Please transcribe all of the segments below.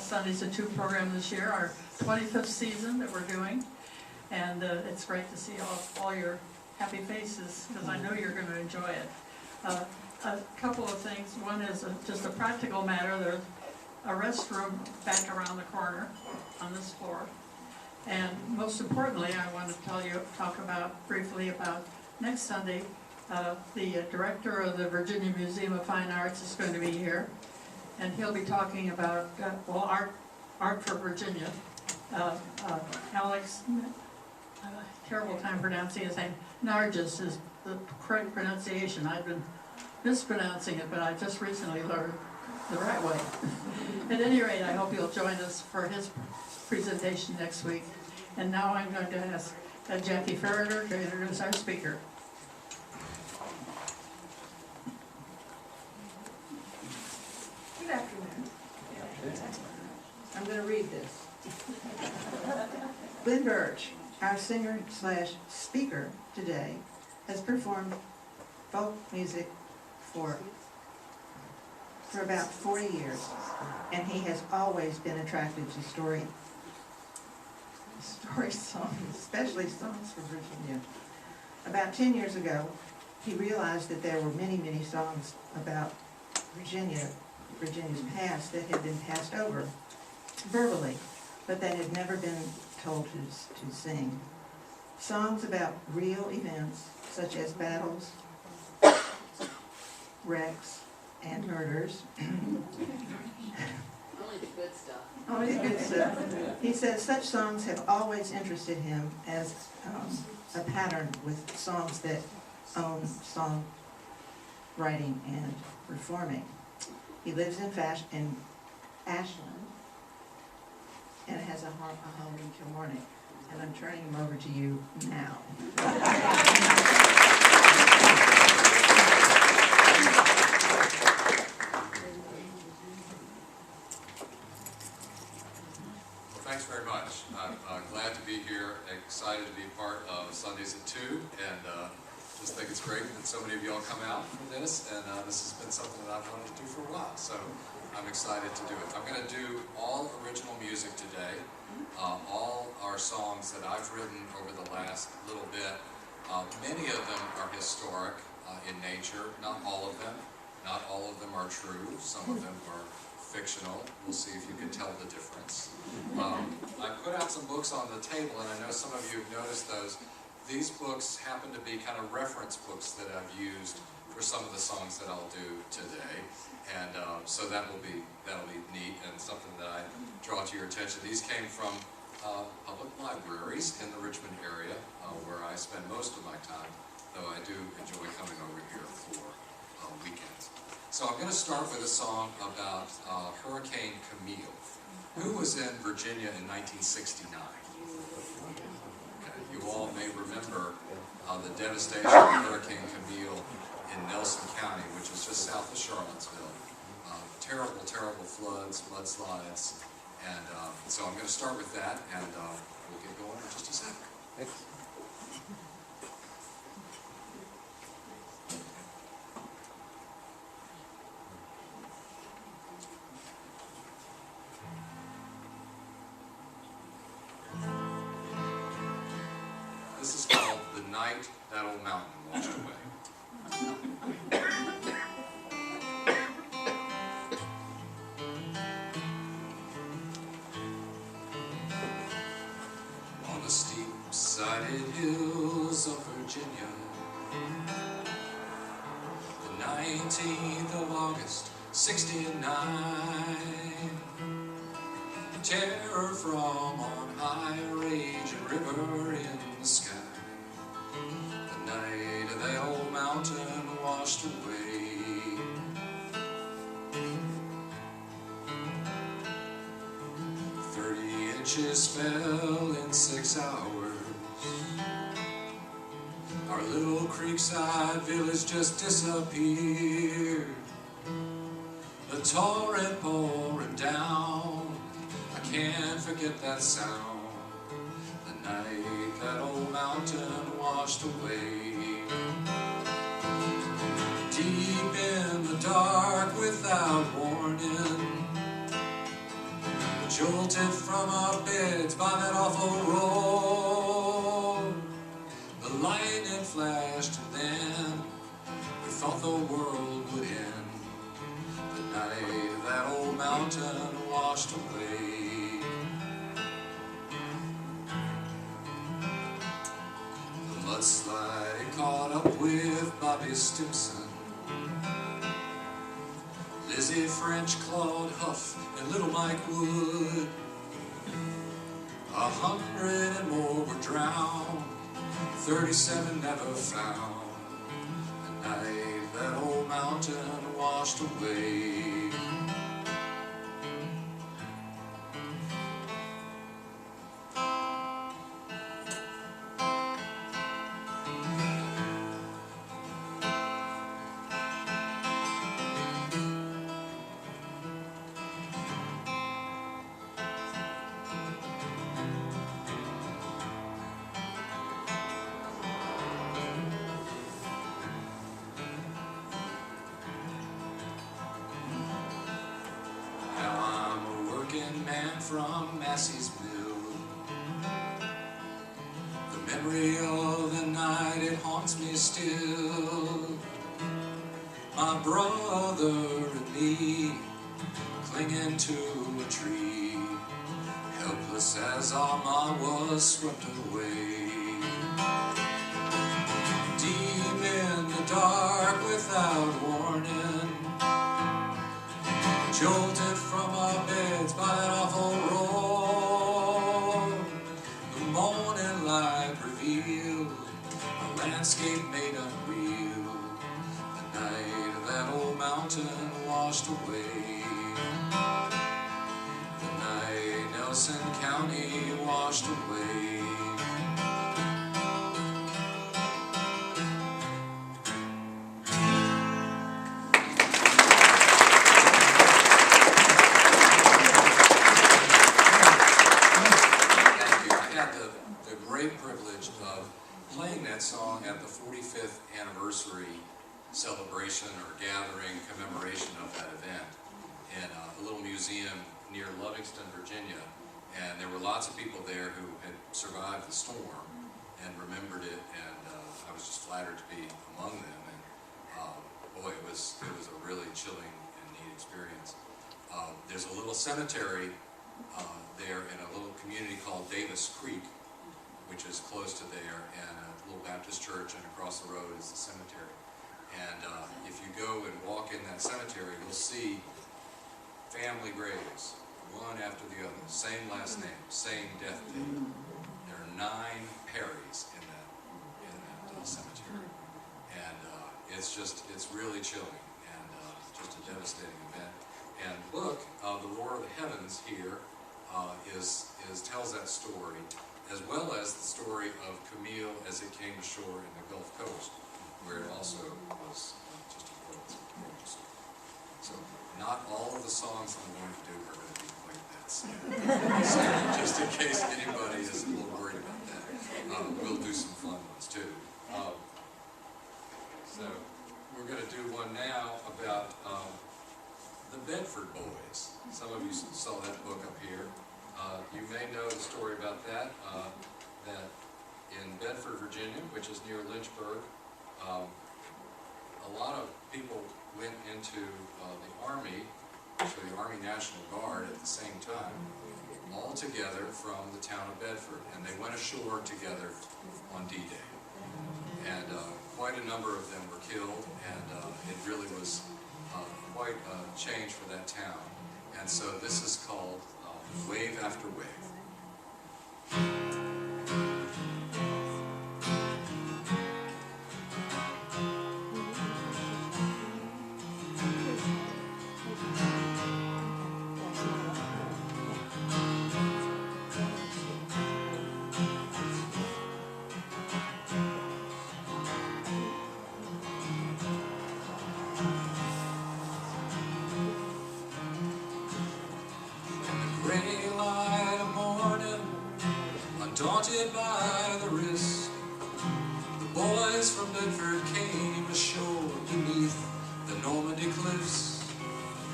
Sundays at 2 program this year, our 25th season that we're doing. And it's great to see all your happy faces, because I know you're going to enjoy it. A couple of things. One is just a practical matter. There's a restroom back around the corner on this floor. And most importantly, I want to talk briefly about next Sunday. The director of the Virginia Museum of Fine Arts is going to be here, and he'll be talking about art for Virginia. Alex, terrible time pronouncing his name. Nargis is the correct pronunciation. I've been mispronouncing it, but I just recently learned the right way. At any rate, I hope you'll join us for his presentation next week. And now I'm going to ask Jackie Farrader to introduce our speaker. Good afternoon. I'm going to read this. Birch, our singer/speaker today, has performed folk music for about 40 years, and he has always been attracted to story songs, especially songs from Virginia. About 10 years ago, he realized that there were many, many songs about Virginia's past that had been passed over verbally, but that had never been told to sing. Songs about real events, such as battles, wrecks, and murders. Only the good stuff. Only the good stuff. He says such songs have always interested him as a pattern with songs that own song writing and performing. He lives in Ashland and has a home in Kilmarnock. And I'm turning him over to you now. Thanks very much. I'm glad to be here, excited to be part of Sundays at 2, and just think it's great that so many of y'all come out for this, and this has been something that I've wanted to do for a while, so I'm excited to do it. I'm going to do all original music today, all our songs that I've written over the last little bit. Many of them are historic in nature, not all of them. Not all of them are true, some of them are fictional. We'll see if you can tell the difference. I put out some books on the table, and I know some of you have noticed those. These books happen to be kind of reference books that I've used for some of the songs that I'll do today, and so that'll be neat and something that I draw to your attention. These came from public libraries in the Richmond area, where I spend most of my time, though I do enjoy coming over here for weekends. So I'm going to start with a song about Hurricane Camille. Who was in Virginia in 1969? Okay, you all may remember the devastation of Hurricane Camille in Nelson County, which is just south of Charlottesville. Terrible, terrible floods, mudslides, and so I'm going to start with that, and we'll get going in just a second. Thanks. This is called The Night That Old Mountain Washed Away. On the steep-sided hills of Virginia, the 19th of August, '69, terror from on high, raging river in the sky. The night of that old mountain washed away. 30 inches fell in 6 hours. Our little creekside village just disappeared. The torrent pouring down, I can't forget that sound. The night that old mountain washed away. Deep in the dark without warning, jolted from our beds by that awful roar. The lightning flashed and then we thought the world would end. The night that old mountain washed away. The mudslide caught up with Bobby Stimson, Lizzie French, Claude Huff, and little Mike Wood. 100 and more were drowned, 37 never found. The night that old mountain washed away. Man from Massey's Mill. The memory of the night, it haunts me still. My brother and me clinging to a tree, helpless as our ma was swept away. Deep in the dark without warning, jolted from our beds by that awful roar. The morning light revealed a landscape made unreal. The night that old mountain washed away. The night Nelson County washed away. Song at the 45th anniversary celebration or gathering commemoration of that event in a little museum near Livingston, Virginia, and there were lots of people there who had survived the storm and remembered it, and I was just flattered to be among them, and boy, it was a really chilling and neat experience. There's a little cemetery there in a little community called Davis Creek, which is close to there, and a little Baptist church, and across the road is the cemetery. And if you go and walk in that cemetery, you'll see family graves, one after the other, same last name, same death date. There are 9 Perrys in that cemetery, and it's really chilling and just a devastating event. And look, the War of the Heavens here tells that story, as well as the story of Camille as it came ashore in the Gulf Coast, where it also was just a horrible story. So not all of the songs I'm going to do are going to be quite that sad. So just in case anybody is a little worried about that, we'll do some fun ones too. So we're going to do one now about the Bedford Boys. Some of you saw that book up here. You may know the story about that, that in Bedford, Virginia, which is near Lynchburg, a lot of people went into the Army, so the Army National Guard at the same time, all together from the town of Bedford, and they went ashore together on D-Day. And quite a number of them were killed, and it really was quite a change for that town. And so this is called Wave After Wave. Gray light of morning, undaunted by the risk, the boys from Bedford came ashore beneath the Normandy cliffs.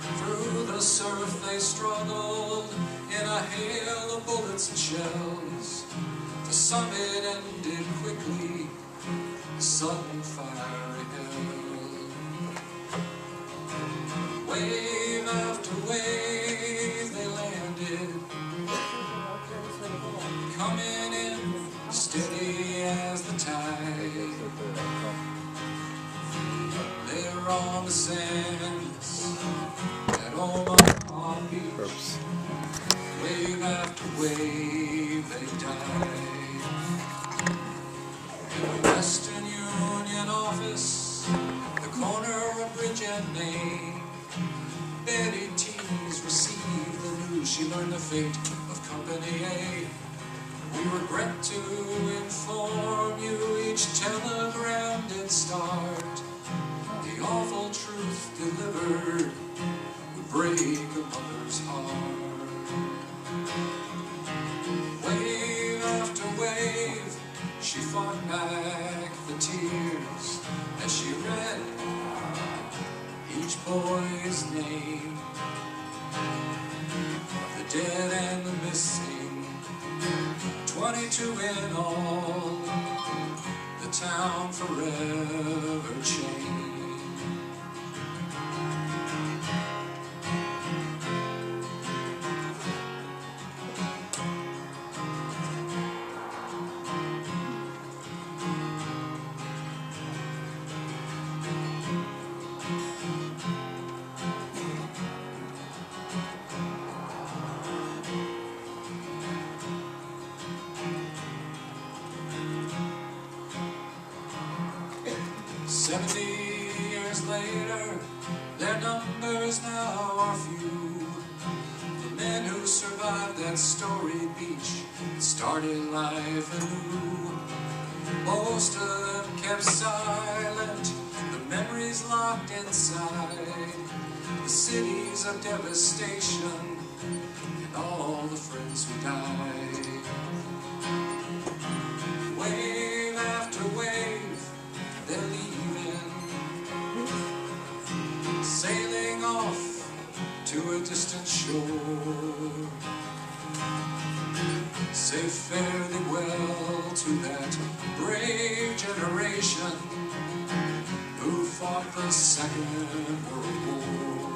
Through the surf they struggled in a hail of bullets and shells. The summit ended quickly, a sudden fiery hell. Wave after wave they landed, coming in steady as the tide. They're on the sands at Omaha Beach. Wave after wave they died. In the Western Union office, the corner of Bridge and Main, Betty Tees received the news. She learned the fate of Company A. We regret to inform you each telegram did start. The awful truth delivered would break a mother's heart. Wave after wave, she fought back the tears as she read each boy's name. The dead and the missing, 22 in all, the town forever changed. Years later, their numbers now are few. The men who survived that storied beach started life anew. Most of them kept silent, the memories locked inside. The cities of devastation and all the friends who died. Wave after wave, they're leaving, sailing off to a distant shore. Say fare thee well to that brave generation who fought the Second World War.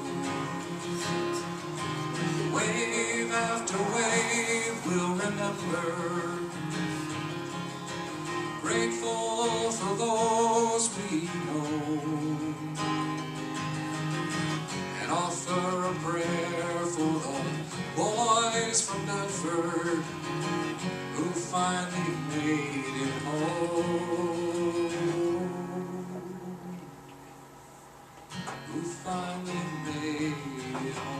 Wave after wave we'll remember, grateful for those we know, and offer a prayer for the boys from Bedford who finally made it home. Who finally made it home.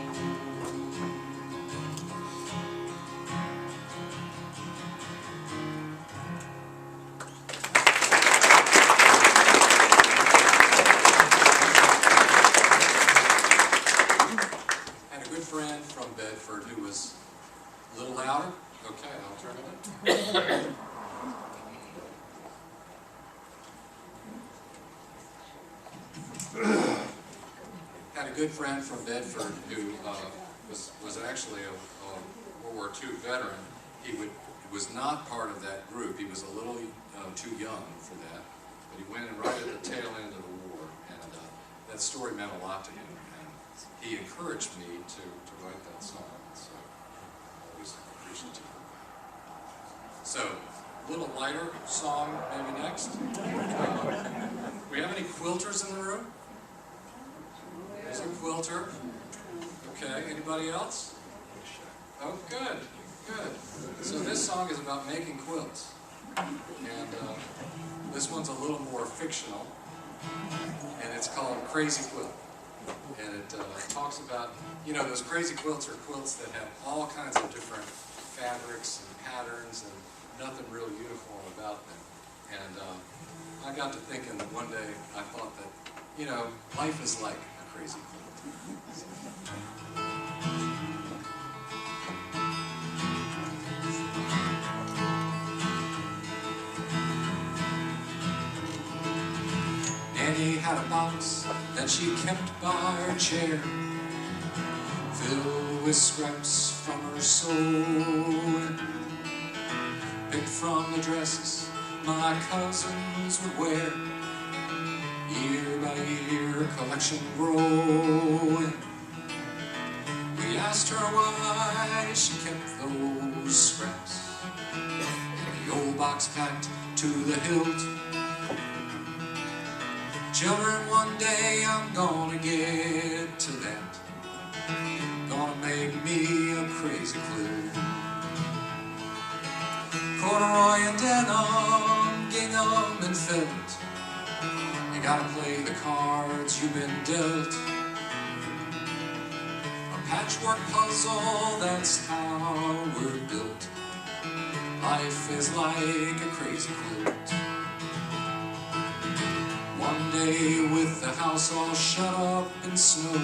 Friend from Bedford who was a little louder. Okay, I'll turn it up. Had a good friend from Bedford who was actually a World War II veteran. He was not part of that group. He was a little too young for that, but he went in right at the tail end of the war, and that story meant a lot to him. He encouraged me to write that song, so I was appreciative. So, a little lighter song maybe next. We have any quilters in the room? There's a quilter. Okay, anybody else? Oh, good, good. So this song is about making quilts. And this one's a little more fictional, and it's called Crazy Quilt. And it talks about, you know, those crazy quilts are quilts that have all kinds of different fabrics and patterns and nothing real uniform about them. And I got to thinking that one day I thought that, you know, life is like a crazy quilt. Nanny had a box that she kept by her chair, filled with scraps from her sewing, picked from the dresses my cousins would wear, year by year, collection growing. We asked her why she kept those scraps in the old box packed to the hilt. Children, one day I'm gonna get to that, gonna make me a crazy quilt. Corduroy and denim, gingham and felt, you gotta play the cards you've been dealt. A patchwork puzzle, that's how we're built. Life is like a crazy quilt. One day with the house all shut up in snow,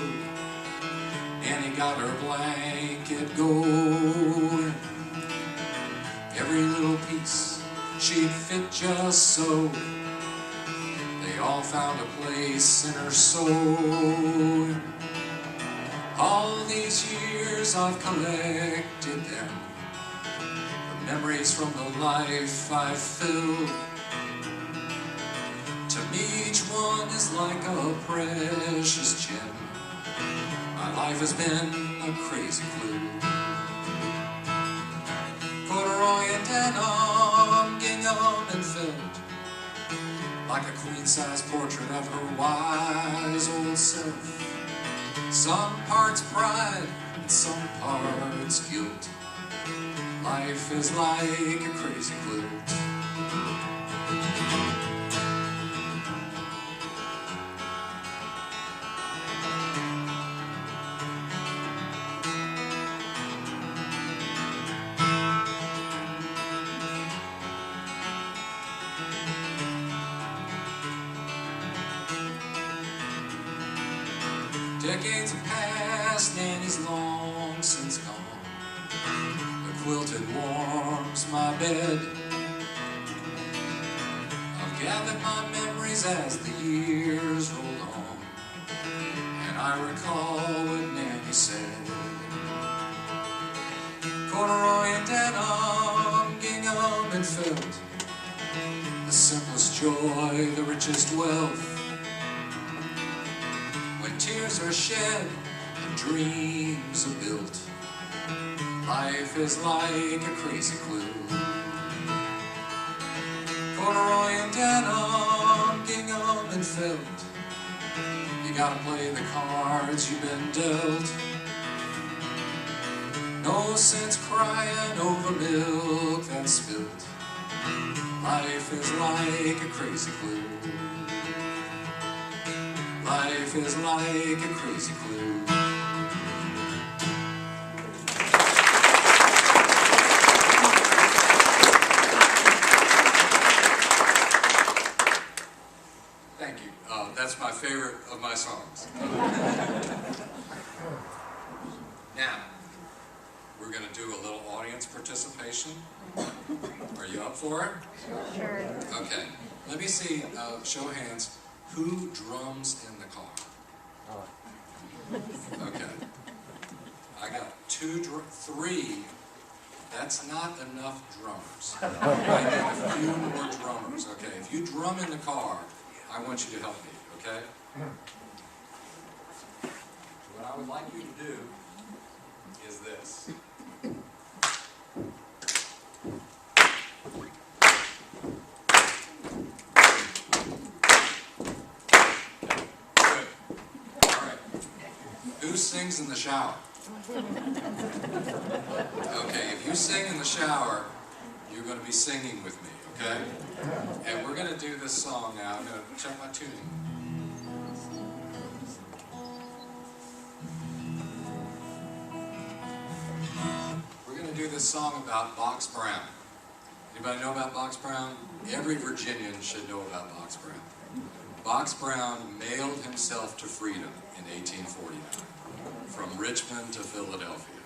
Annie got her blanket going. Every little piece she'd fit just so, they all found a place in her soul. All these years I've collected them, the memories from the life I've filled. To me each one is like a precious gem. My life has been a crazy quilt. Corduroy and denim, gingham and felt, like a queen-size portrait of her wise old self. Some parts pride and some parts guilt. Life is like a crazy quilt. Decades have passed, Nanny's long since gone. The quilted warms my bed. I've gathered my memories as the years roll on, and I recall what Nanny said. Corduroy and denim, gingham and felt, the simplest joy, the richest wealth. Tears are shed and dreams are built. Life is like a crazy quilt. Corduroy and denim, gingham and felt, you gotta play the cards you've been dealt. No sense crying over milk that's spilt. Life is like a crazy quilt. Life is like a crazy quilt. Thank you. That's my favorite of my songs. Now, we're going to do a little audience participation. Are you up for it? Sure. Okay. Let me see, show of hands. Who drums in the car? Okay. I got three. That's not enough drummers. I need a few more drummers. Okay. If you drum in the car, I want you to help me. Okay. What I would like you to do is this. Who sings in the shower? Okay, if you sing in the shower, you're going to be singing with me, okay? And we're going to do this song now. I'm going to check my tuning. We're going to do this song about Box Brown. Anybody know about Box Brown? Every Virginian should know about Box Brown. Box Brown mailed himself to freedom in 1849. From Richmond to Philadelphia,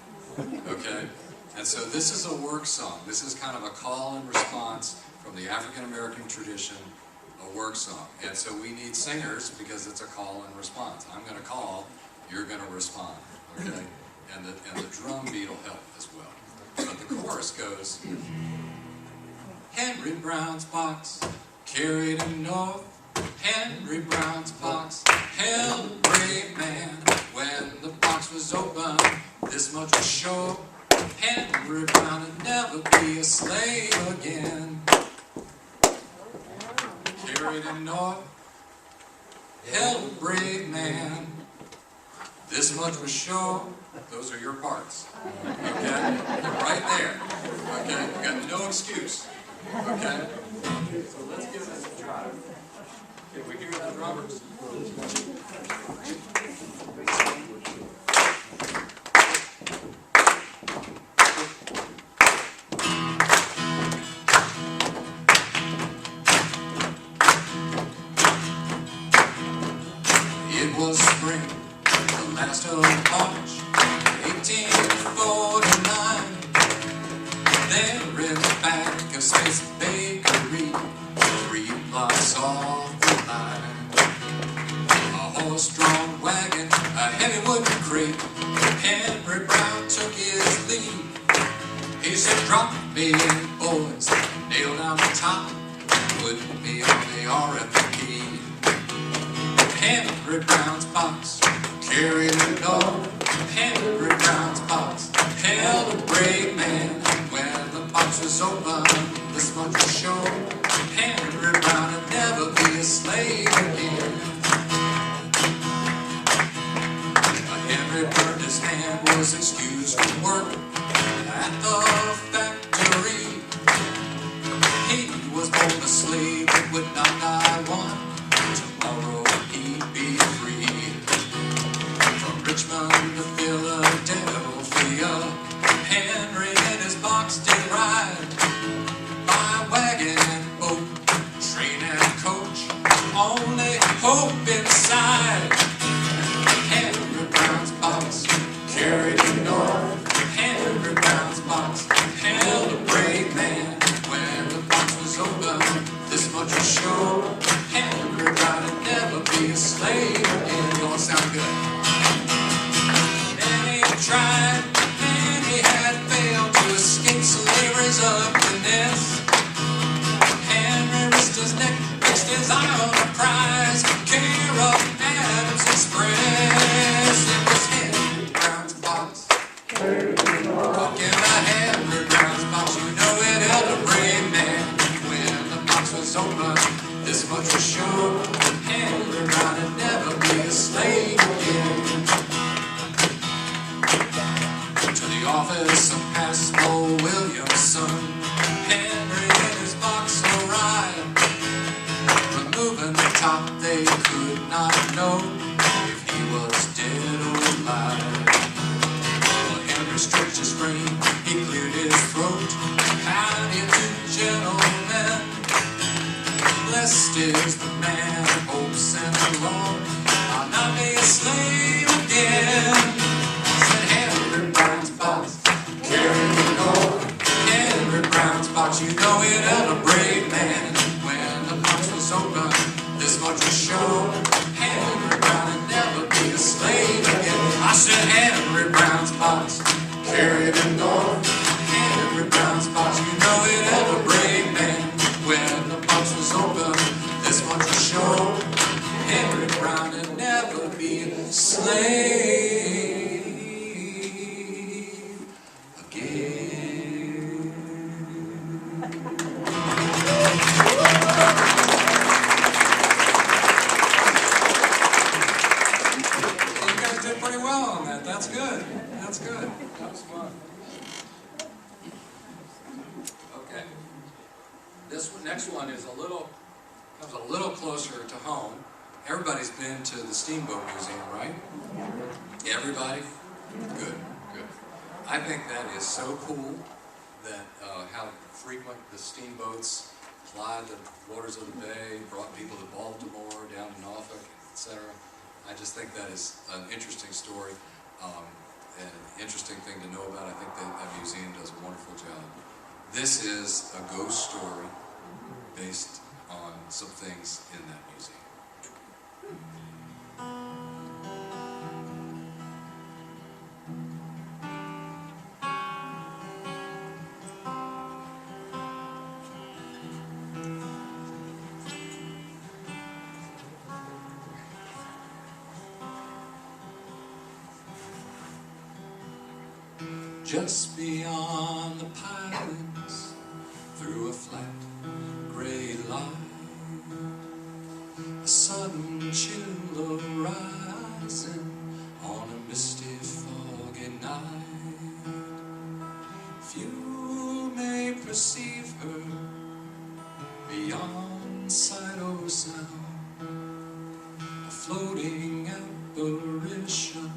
okay? And so this is a work song. This is kind of a call and response from the African-American tradition, a work song. And so we need singers because it's a call and response. I'm going to call, you're going to respond, okay? and the drum beat will help as well. But the chorus goes, Henry Brown's box carried him north. Henry Brown's box held a brave man. When the box was open, this much was sure: Henry Brown would never be a slave again. Carried him north, held a brave man. This much was sure. Those are your parts. Okay? Right there. Okay? You got no excuse. Okay? So let's give this a try. Can we hear the drummers? It was spring, the last of March, 1849. There in the back of State's Bakery, 3 blocks off the line, a horse-drawn wagon, a heavy wooden crate. Henry Brown took his lead. He said, "Drop me in, boys, nail down the top, put me on the RFP." Henry Brown's box carried him north. Henry Brown's box held a brave man. When the box was open, this much was sure: Henry Brown would never be a slave again. Henry burned his hand, was excused from work at the factory. He was born a slave but would not die one. Tomorrow he'd be free. From Richmond to Philadelphia, Henry and his box did ride. By wagon and boat, train and coach, only hope inside. Henry Brown's box carried him north. Henry Brown's box held a brave man. When the box was open, this much was sure: Henry Brown would never be a slave again. Gonna sound good. Many tried, many had failed to escape slavery's ugliness. Henry risked his neck, fixed his eye on the prize, care of Adams Express. It was Henry Brown's box. Walking the Henry Brown's box, you know it held a brave man. When the box was open, this much was sure: Henry Brown would never be a slave again. To the office of Pastor Williamson, Henry and his box arrived. Removing the top, they could not know if he was dead or alive. Well, Henry stretched his frame, he cleared his throat. How do you do, gentlemen? Blessed is the man who hopes in the Lord, I'll not be a slave again. Said Henry Brown's box carried him north. Henry Brown's box, you know it held a brave man. When the box was open, this much was sure: Henry Brown would never be a slave again. I said Henry Brown's box carried him north. Henry Brown's box, you know it held a brave man. When the box was open, this much was sure: Henry Brown would never be a slave again. You guys did pretty well on that. That's good. That's good. That was fun. Okay. This next one is comes a little closer to home. Everybody's been to the Steamboat Museum, right? Everybody? Good, good. I think that is so cool that how frequent the steamboats plied the waters of the bay, brought people to Baltimore, down to Norfolk, etc. I just think that is an interesting story, and an interesting thing to know about. I think that museum does a wonderful job. This is a ghost story based on some things in that museum. just beyond the pilings, through a flat gray line, a sudden chill arising on a misty foggy night. Few may perceive her beyond sight or sound, a floating apparition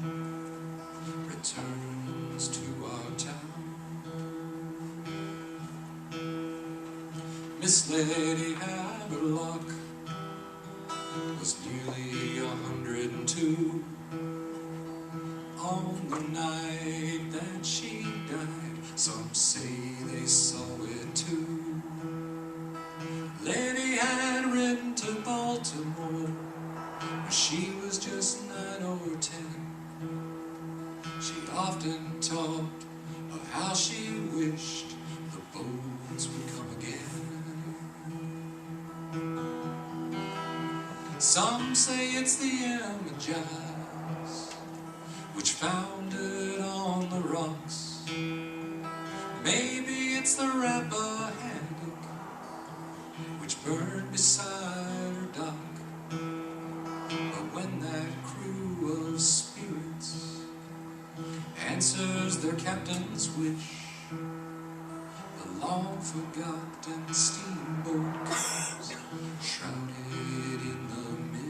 returns to our town. Miss Lady Haverlock was nearly 102 on the night that she died. Some say they saw it too. Lady had ridden to Baltimore, where she was just 9 or 10. She often talked of how she wished the boats would come again. Some say it's the Amagis, which foundered on the rocks. Maybe it's the Rappahannock, which burned beside her dock. But when that crew of spirits answers their captain's wish, the long-forgotten steamboat comes, shrouded in the mist.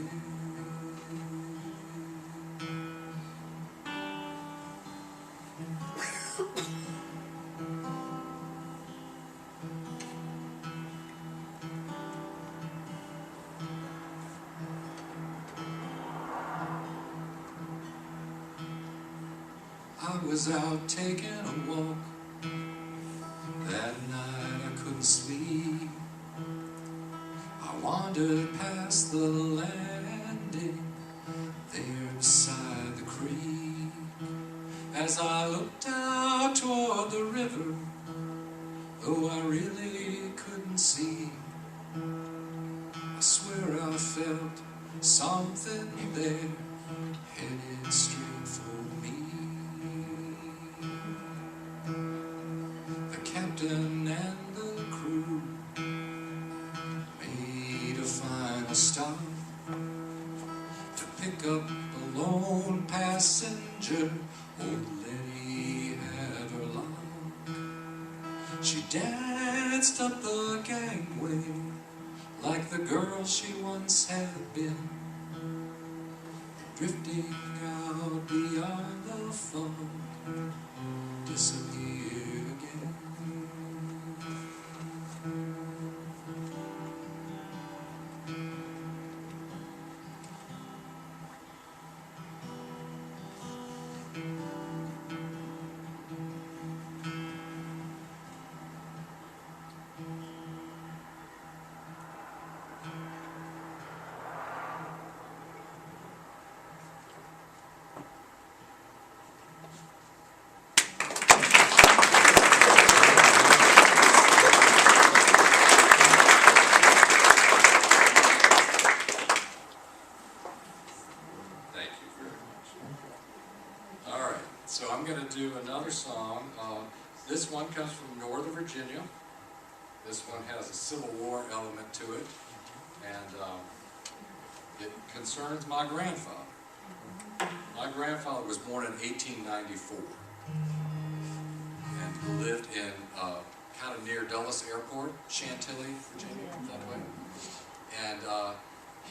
I was out taking a walk. That night I couldn't sleep. I wandered past the landing there beside the creek. As I looked out toward the river, though I really couldn't see, I swear I felt something there headed straight for me. The captain and the crew made a final stop to pick up a lone passenger, old Letty Haverlock. She danced up the gangway like the girl she once had been, drifting out beyond the fog, disappeared again. So I'm going to do another song. This one comes from Northern Virginia. This one has a Civil War element to it, and it concerns my grandfather. My grandfather was born in 1894 and lived in kind of near Dulles Airport, Chantilly, Virginia, that way. And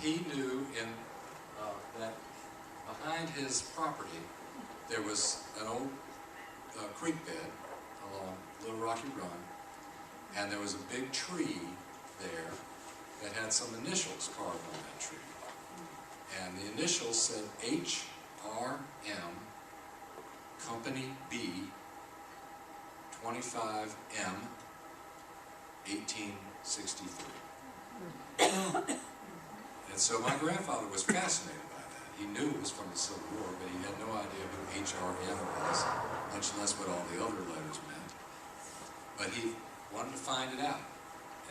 he knew that behind his property there was an old creek bed along Little Rocky Run, and there was a big tree there that had some initials carved on that tree. And the initials said HRM, Company B, 25M, 1863. And so my grandfather was fascinated by that. He knew it was from the Civil War, but he had no idea who HRM was, much less what all the other letters meant. But he wanted to find it out.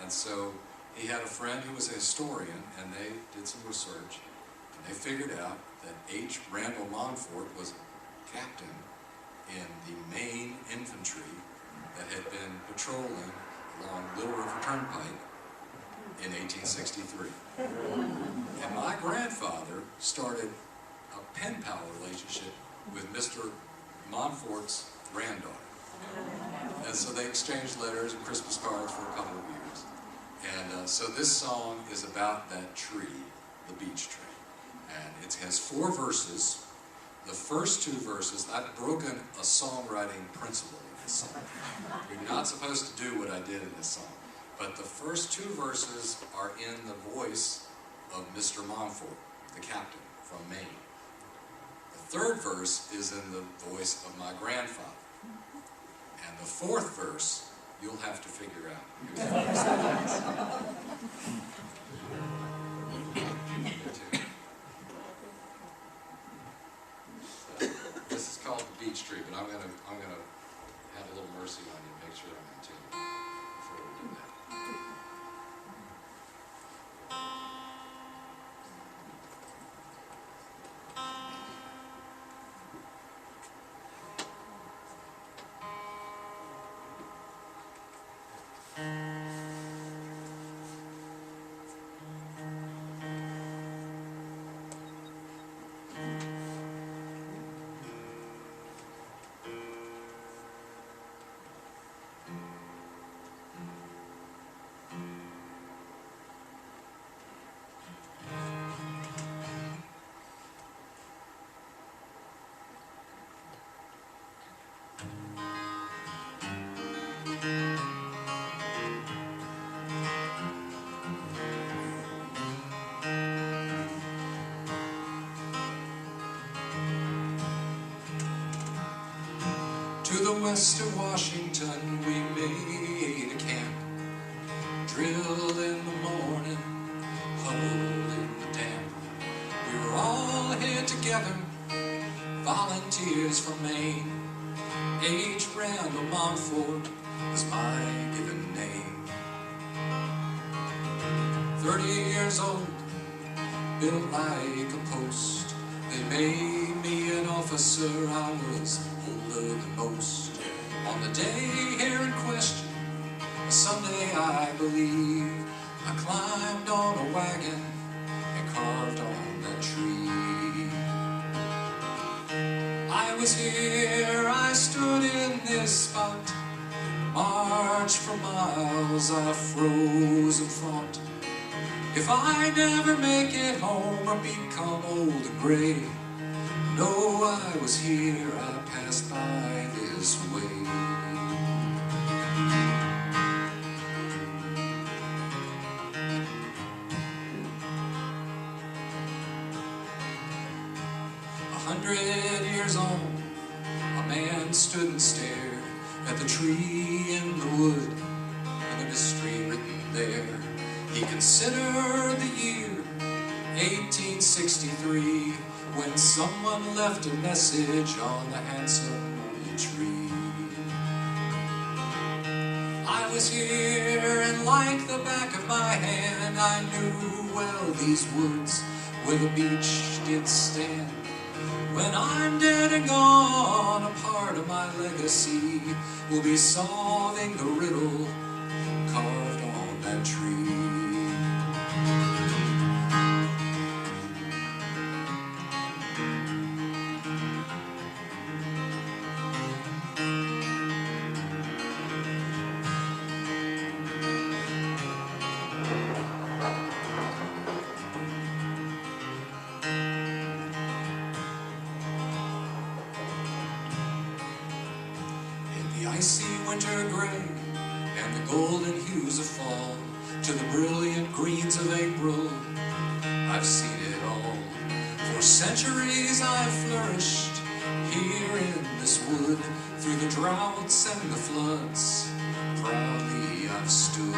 And so he had a friend who was a historian, and they did some research, and they figured out that H. Randall Montfort was captain in the Maine infantry that had been patrolling along Little River Turnpike in 1863. And my grandfather started a pen pal relationship with Mr. Montfort's granddaughter. And so they exchanged letters and Christmas cards for a couple of years. And so this song is about that tree, the beech tree. And it has 4 verses. The first 2 verses, I've broken a songwriting principle in this song. You're not supposed to do what I did in this song. But the first 2 verses are in the voice of Mr. Montfort, the captain from Maine. The 3rd verse is in the voice of my grandfather. And the 4th verse, you'll have to figure out who that is. So, this is called the beech tree, but I'm gonna have a little mercy on you and make sure I'm in tune before we do that. To the west of Washington we made a camp, drilled in the morning, huddled in the damp. We were all here together, volunteers from Maine. H. Randall Montfort was my given name. 30 years old, built like a post. They made me an officer, I was older than most. On the day here in question, a Sunday I believe, I climbed on a wagon and carved on that tree. I was here, I stood in this spot, marched for miles, I froze and fought. If I never make it home or become old and gray, know I was here, I passed by this way. 100 years on, a man stood and stared at the tree in the wood and the mystery written there. He considered the year 1863 when someone left a message on the handsome old tree. I was here, and like the back of my hand, I knew well these woods where the beech did stand. When I'm dead and gone, a part of my legacy will be solving the riddle carved on that tree. Icy winter gray and the golden hues of fall to the brilliant greens of April, I've seen it all. For centuries I've flourished here in this wood, through the droughts and the floods, proudly I've stood.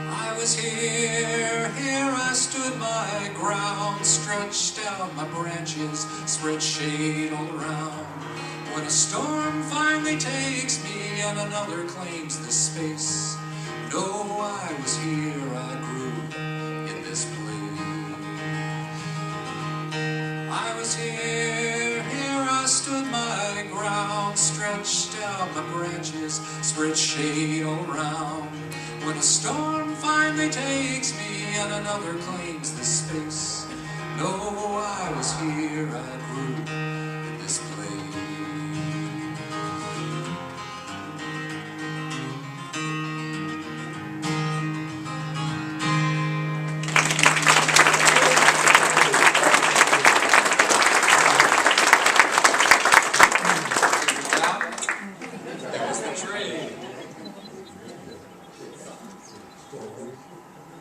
I was here I stood my ground, stretched out my branches, spread shade all around. When a storm finally takes me and another claims this space, know I was here, I grew in this place. I was here I of my branches spread shade all around. When a storm finally takes me and another claims this space, know I was here, I grew in this place. It was the tree.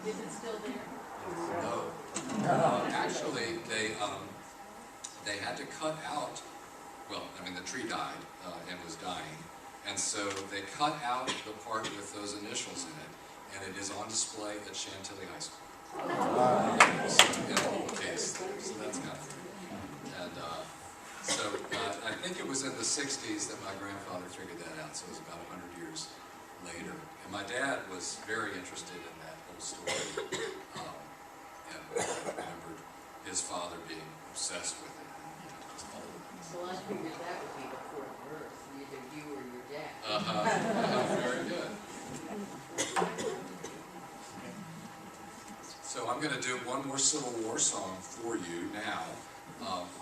Is it still there? No. Actually, they had to cut out, well, I mean, the tree died and was dying, and so they cut out the part with those initials in it, and it is on display at Chantilly High School. So, in a little case there, so that's kind of neat. And so I think it was in the 60s that my grandfather figured that out, so it was about 100 years later. And my dad was very interested in that whole story, and remembered his father being obsessed with it. And, just all of it. So I figured that would be before birth, either you or your dad. Very good. So I'm going to do one more Civil War song for you now.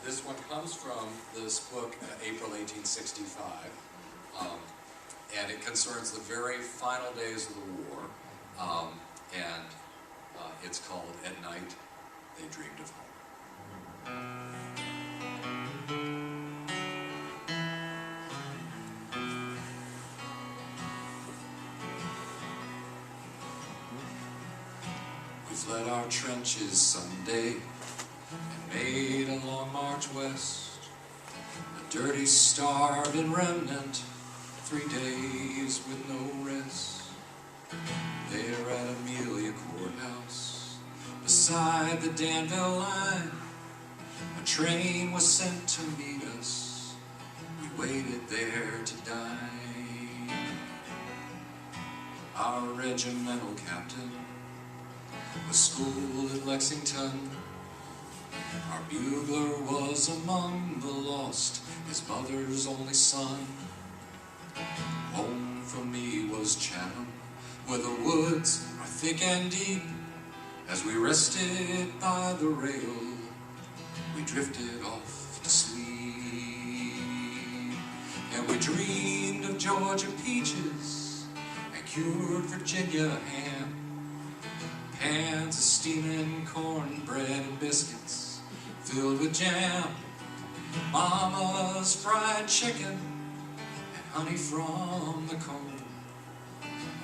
This one comes from this book, April 1865, and it concerns the very final days of the war, and it's called At Night They Dreamed of Home. We fled our trenches Sunday and made a long march west, a dirty, starving remnant, 3 days with no rest. There at Amelia Courthouse, beside the Danville line, a train was sent to meet us. We waited there to dine. Our regimental captain was schooled in Lexington. Our bugler was among the lost, his mother's only son. Home for me was Chatham, where the woods are thick and deep. As we rested by the rail, we drifted off to sleep. And we dreamed of Georgia peaches and cured Virginia ham, pans of steaming cornbread and biscuits filled with jam, Mama's fried chicken and honey from the comb.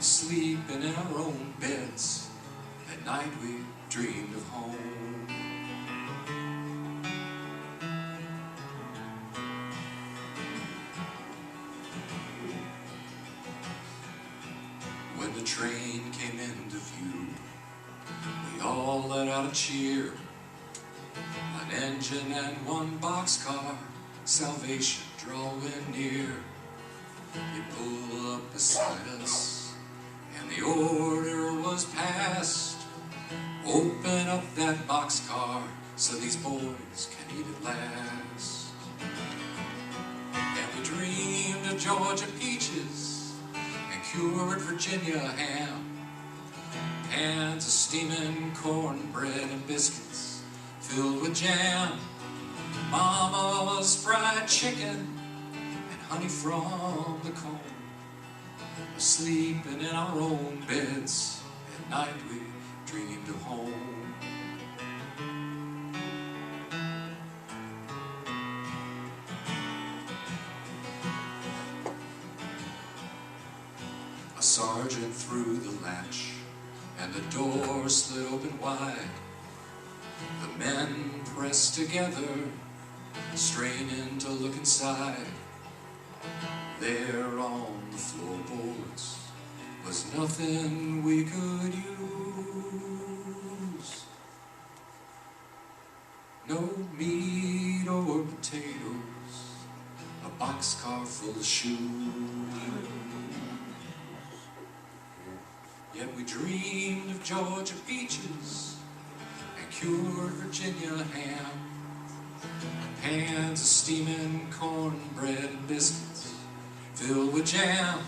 Sleeping in our own beds, at night we dreamed of home. When the train came into view, we all let out a cheer. An engine and one boxcar, salvation drawing near. They pulled up beside us, and the order was passed. Open up that boxcar so these boys can eat at last. And we dreamed of Georgia peaches and cured Virginia ham, pans of steaming cornbread and biscuits filled with jam, Mama's fried chicken and honey from the comb. Sleeping in our own beds, at night we dreamed of home. A sergeant threw the latch, and the door slid open wide. The men pressed together, straining to look inside. There on the floorboards was nothing we could use. No meat or potatoes, a boxcar full of shoes. Yet we dreamed of Georgia peaches and cured Virginia ham, pans of steaming cornbread and biscuits filled with jam,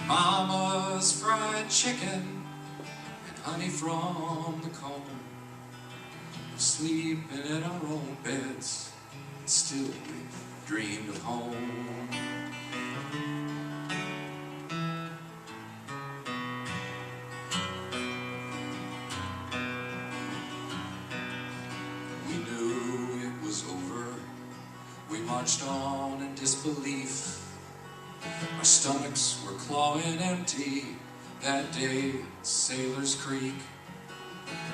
Mama's fried chicken, and honey from the comb. Sleeping in our own beds, and still we dreamed of home. We knew it was over. We marched on in disbelief. Our stomachs were clawing empty that day at Sailor's Creek.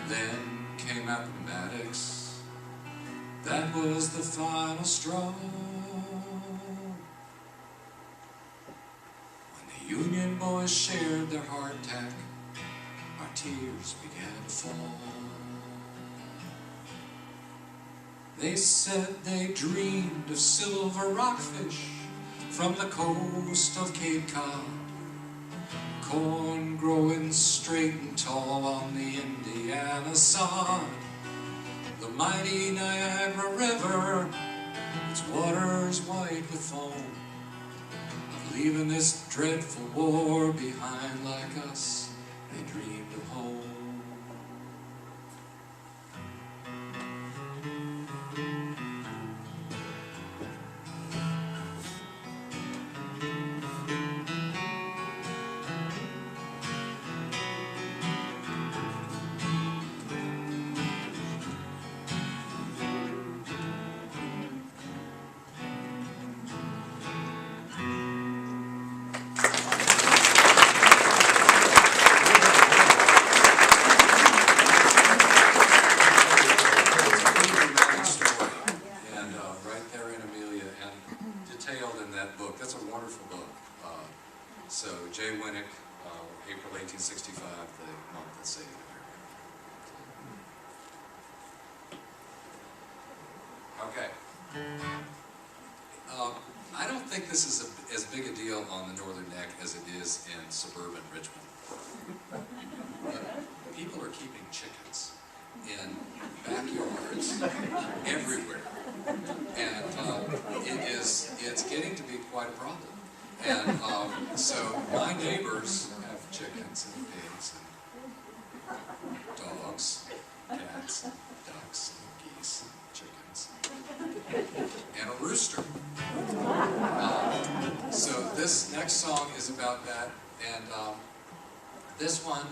Then came mathematics. That was the final straw. When the Union boys shared their hardtack, our tears began to fall. They said they dreamed of silver rockfish from the coast of Cape Cod, corn growing straight and tall on the Indiana sod. The mighty Niagara River, its waters white with foam, of leaving this dreadful war behind. Like us, they dreamed of home. So Jay Winnick, April 1865, the month that saved America. Okay. I don't think this is as big a deal on the Northern Neck as it is in suburban Richmond. People are keeping chickens in backyards everywhere, and it's getting to be quite a problem. And so my neighbors have chickens and pigs and dogs, cats, ducks, geese, chickens, and a rooster. So this next song is about that, and this one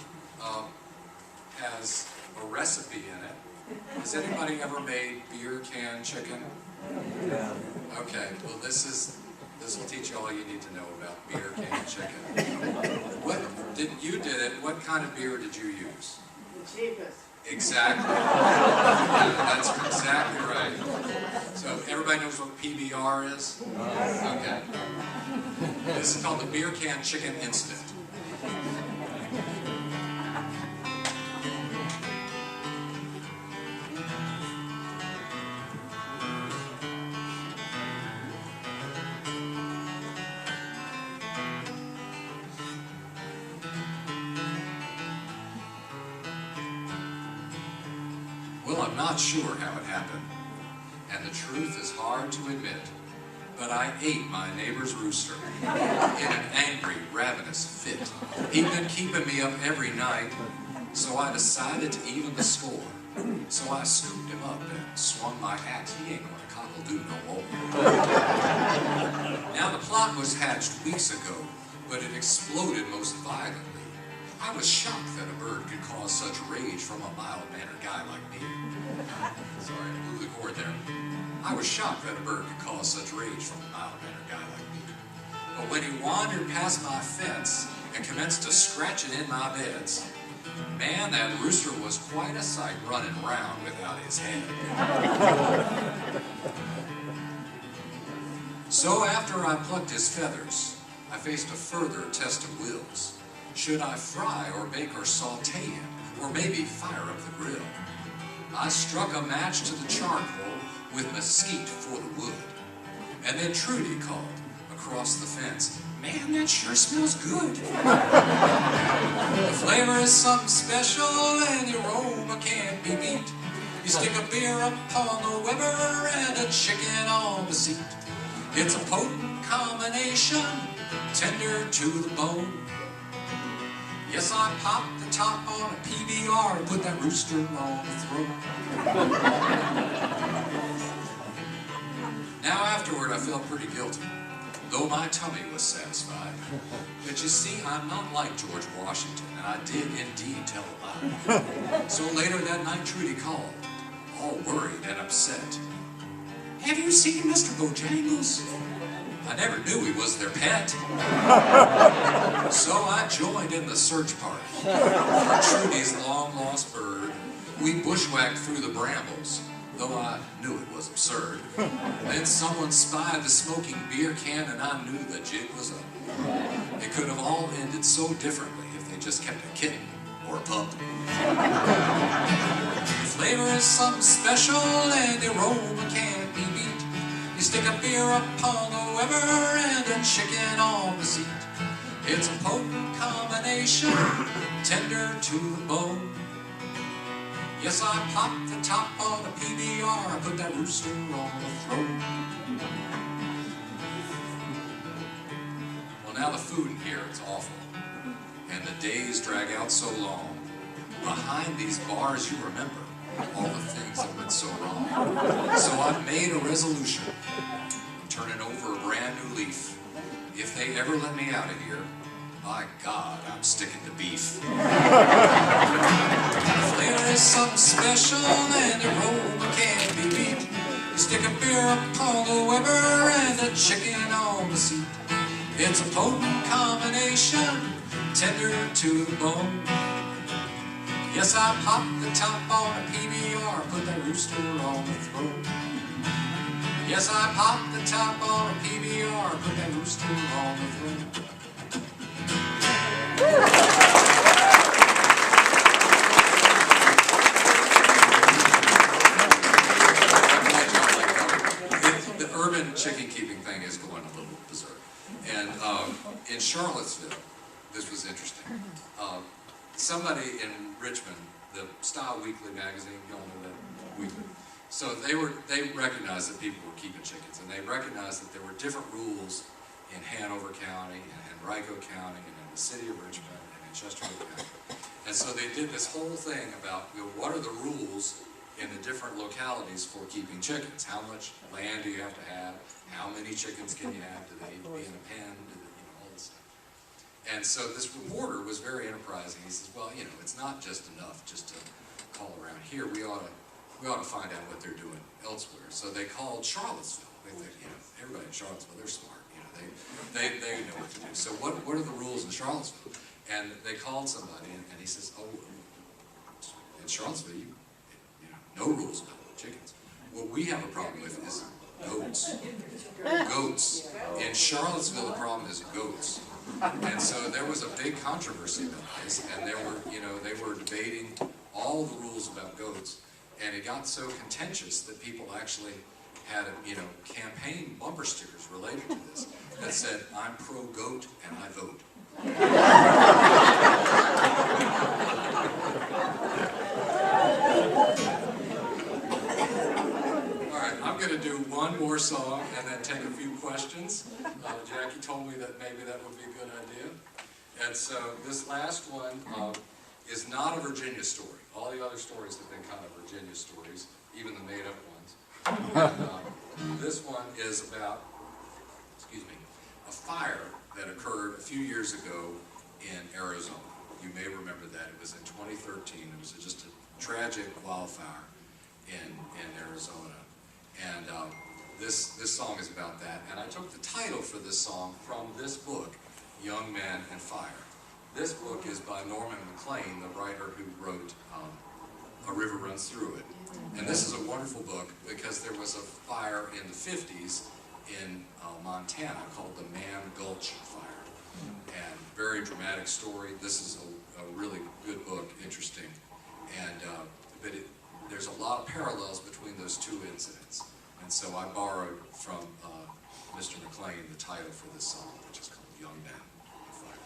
has a recipe in it. Has anybody ever made beer can chicken? Yeah. Okay, well this will teach you all you need to know about beer can chicken. You did it. What kind of beer did you use? The cheapest. Exactly. Yeah, that's exactly right. So everybody knows what PBR is? Okay. This is called the Beer Can Chicken Incident. Well, I'm not sure how it happened, and the truth is hard to admit, but I ate my neighbor's rooster in an angry, ravenous fit. He'd been keeping me up every night, so I decided to even the score. So I scooped him up and swung my axe. He ain't gonna cockle-doo no more. Now the plot was hatched weeks ago, but it exploded most violently. I was shocked that a bird could cause such rage from a mild-mannered guy like me. Sorry, I blew the cord there. I was shocked that a bird could cause such rage from a mild-mannered guy like me. But when he wandered past my fence and commenced to scratching in my beds, man, that rooster was quite a sight running round without his head. So after I plucked his feathers, I faced a further test of wills. Should I fry or bake or saute him, or maybe fire up the grill? I struck a match to the charcoal with mesquite for the wood. And then Trudy called across the fence, "Man, that sure smells good." The flavor is something special and the aroma can't be beat. You stick a beer up on the Weber and a chicken on the seat. It's a potent combination, tender to the bone. Yes, I popped the top on a PBR and put that rooster on the throne. Now afterward I felt pretty guilty, though my tummy was satisfied. But you see, I'm not like George Washington, and I did indeed tell a lie. So later that night Trudy called, all worried and upset. Have you seen Mr. Bojangles? I never knew he was their pet. So I joined in the search party for Trudy's long-lost bird. We bushwhacked through the brambles, though I knew it was absurd. Then someone spied the smoking beer can, and I knew the jig was up. It could have all ended so differently if they just kept a kitten or a pup. The flavor is something special, and the aroma can't be beat. You stick a beer upon the Weber and a chicken on the seat. It's a potent combination, tender to the bone. Yes, I popped the top on a PBR, I put that rooster on the throne. Well, now the food in here, it's awful, and the days drag out so long. Behind these bars you remember all the things that went so wrong. So I've made a resolution. I'm turning over a brand new leaf. If they ever let me out of here, by God, I'm sticking to beef. The flavor is something special and the aroma can't be beat. You stick a beer upon the Weber and a chicken on the seat. It's a potent combination, tender to the bone. Yes, I popped the top on a PBR, put that rooster on the throne. Yes, I popped the top on a PBR, put that rooster on the throne. The urban chicken keeping thing is going a little berserk. And in Charlottesville, this was interesting. Somebody in Richmond, the Style Weekly magazine, y'all know that weekly. So they recognized that people were keeping chickens, and they recognized that there were different rules in Hanover County and Henrico County and in the city of Richmond and in Chesterfield County. And so they did this whole thing about, you know, what are the rules in the different localities for keeping chickens? How much land do you have to have? How many chickens can you have? Do they need to be in a pen? All this stuff. And so this reporter was very enterprising. He says, well, you know, it's not just enough just to call around here. We ought to find out what they're doing elsewhere. So they called Charlottesville. They think, you know, everybody in Charlottesville, they're smart. You know, they know what to do. So what are the rules in Charlottesville? And they called somebody, and he says, oh, in Charlottesville, you know, no rules about chickens. What we have a problem with is goats. Goats. In Charlottesville, the problem is goats. And so there was a big controversy about this, and they were debating all the rules about goats, and it got so contentious that people actually had, campaign bumper stickers related to this that said, I'm pro-goat and I vote. All right, I'm going to do one more song and then take a few questions. Jackie told me that maybe that would be a good idea. And so this last one is not a Virginia story. All the other stories have been kind of Virginia stories, even the made-up ones. And, this one is about, a fire that occurred a few years ago in Arizona. You may remember that. It was in 2013. It was just a tragic wildfire in Arizona. And this song is about that. And I took the title for this song from this book, Young Men and Fire. This book is by Norman McLean, the writer who wrote A River Runs Through It. And this is a wonderful book because there was a fire in the 50s in Montana called the Man Gulch Fire. And very dramatic story. This is a really good book, interesting. And but there's a lot of parallels between those two incidents. And so I borrowed from Mr. McLean the title for this song, which is called Young Men and Fire.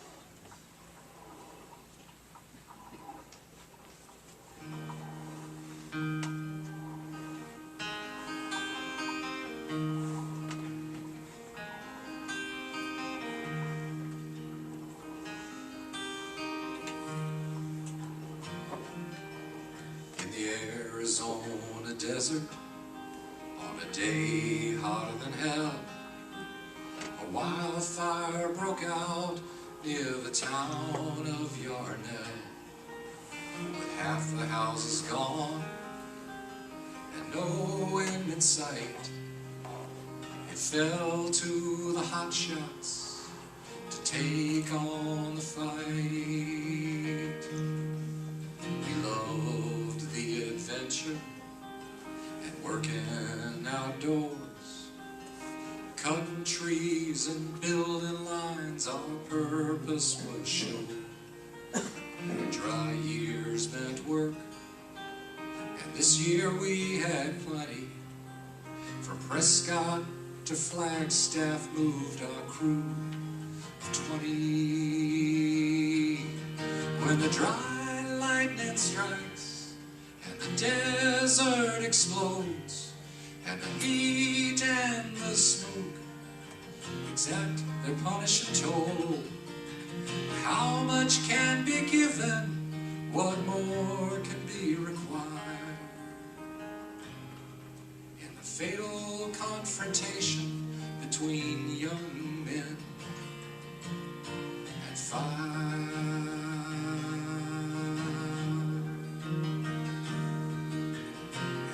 desert on a day hotter than hell. A wildfire broke out near the town of Yarnell. With half the houses gone and no end in sight, it fell to the hotshots to take on the fight. We loved the adventure and working outdoors, cutting trees and building lines. Our purpose was show. Dry years meant work, and this year we had plenty. From Prescott to Flagstaff moved our crew of 20. When the dry lightning strikes and the desert explodes, and the heat and the smoke exact their punishing toll, how much can be given? What more can be required? In the fatal confrontation between young men and fire,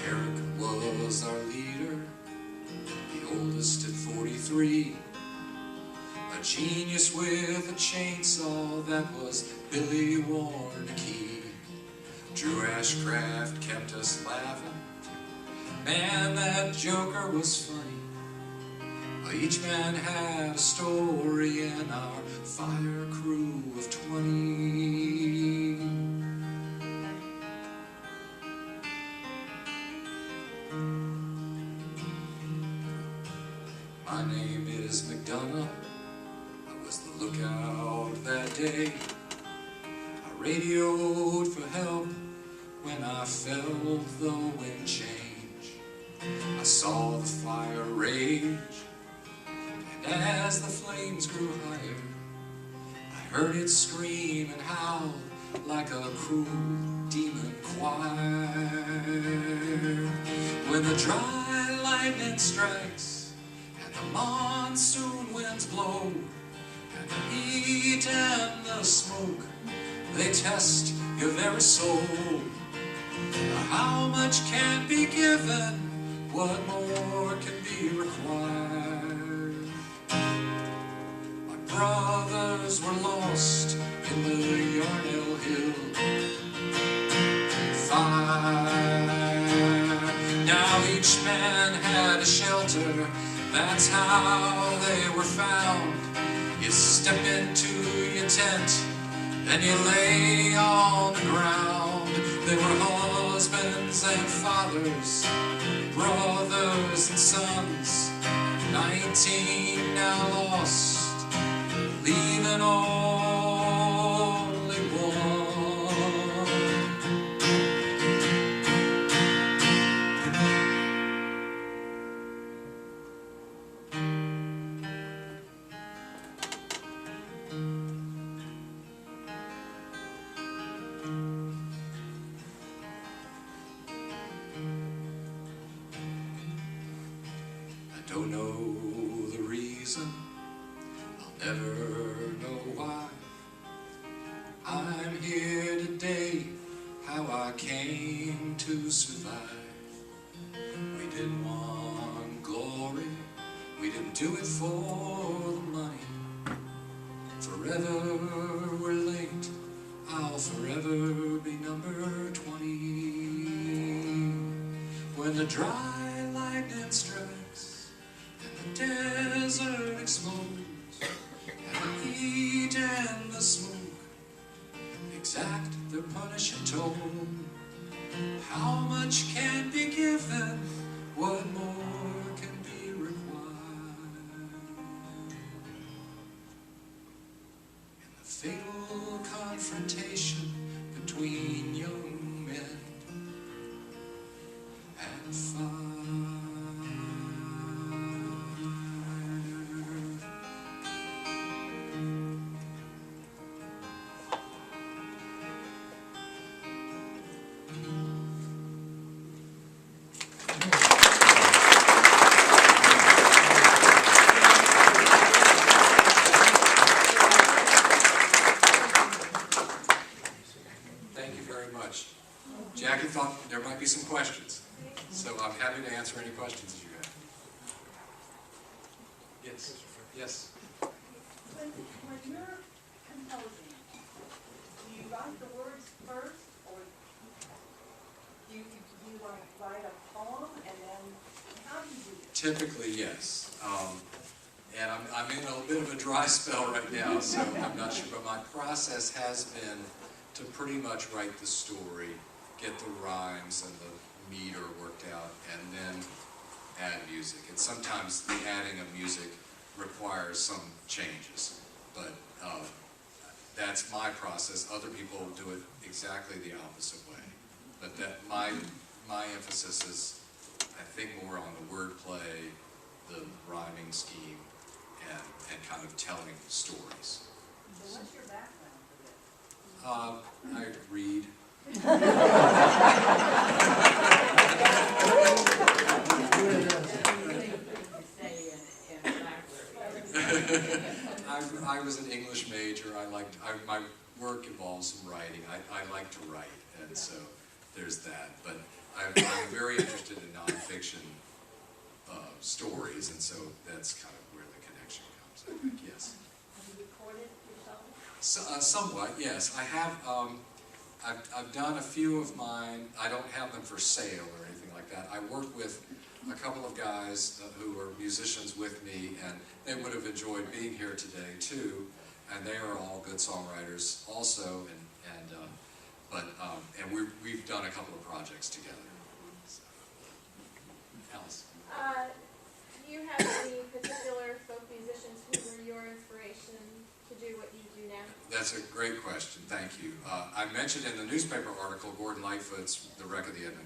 Eric was our leader, the oldest at 43. A genius with a chainsaw, that was Billy Warnke. Drew Ashcraft kept us laughing. Man, that joker was funny. Each man had a story in our fire crew of 20. My name is McDonough. The lookout that day. I radioed for help when I felt the wind change. I saw the fire rage, and as the flames grew higher, I heard it scream and howl like a cruel demon choir. When the dry lightning strikes and the monsoon winds blow, and the heat and the smoke, they test your very soul. How much can be given? What more can be required? My brothers were lost in the Yarnell Hill fire. Now each man had a shelter, that's how they were found. You step into your tent and you lay on the ground. They were husbands and fathers, brothers and sons, 19 now lost, leaving only one. Don't know the reason, I'll never know why. I'm here today, how I came to survive. We didn't want glory, we didn't do it for the money. Forever we're linked, I'll forever be number 20. When the dry lightning strikes and the desert explodes, and the heat and the smoke exact their punishing toll, how much can be given? What more can be required? In the fatal confrontation between young men and fire. me some questions. So I'm happy to answer any questions that you have. Yes, yes. When you're composing, do you write the words first, or do you like write a poem and then, how do you do it? Typically, yes. And I'm in a bit of a dry spell right now, so I'm not sure, but my process has been to pretty much write the story, get the rhymes and the meter worked out, and then add music. And sometimes the adding of music requires some changes, but that's my process. Other people do it exactly the opposite way. But that my emphasis is, I think, more on the wordplay, the rhyming scheme, and kind of telling stories. So what's your background for this? I read. Stay in library. I was an English major. My work involves some writing. I like to write, and so there's that. But I'm very interested in nonfiction stories, and so that's kind of where the connection comes, I think, yes. Have you recorded yourself? So, somewhat, yes. I have, I've done a few of mine. I don't have them for sale or anything like that. I work with a couple of guys who are musicians with me, and they would have enjoyed being here today too, and they are all good songwriters also, and we've done a couple of projects together. So. Alice? Do you have any particular folk musicians who were your inspiration to do what you do now? That's a great question, thank you. I mentioned in the newspaper article Gordon Lightfoot's The Wreck of the Edmund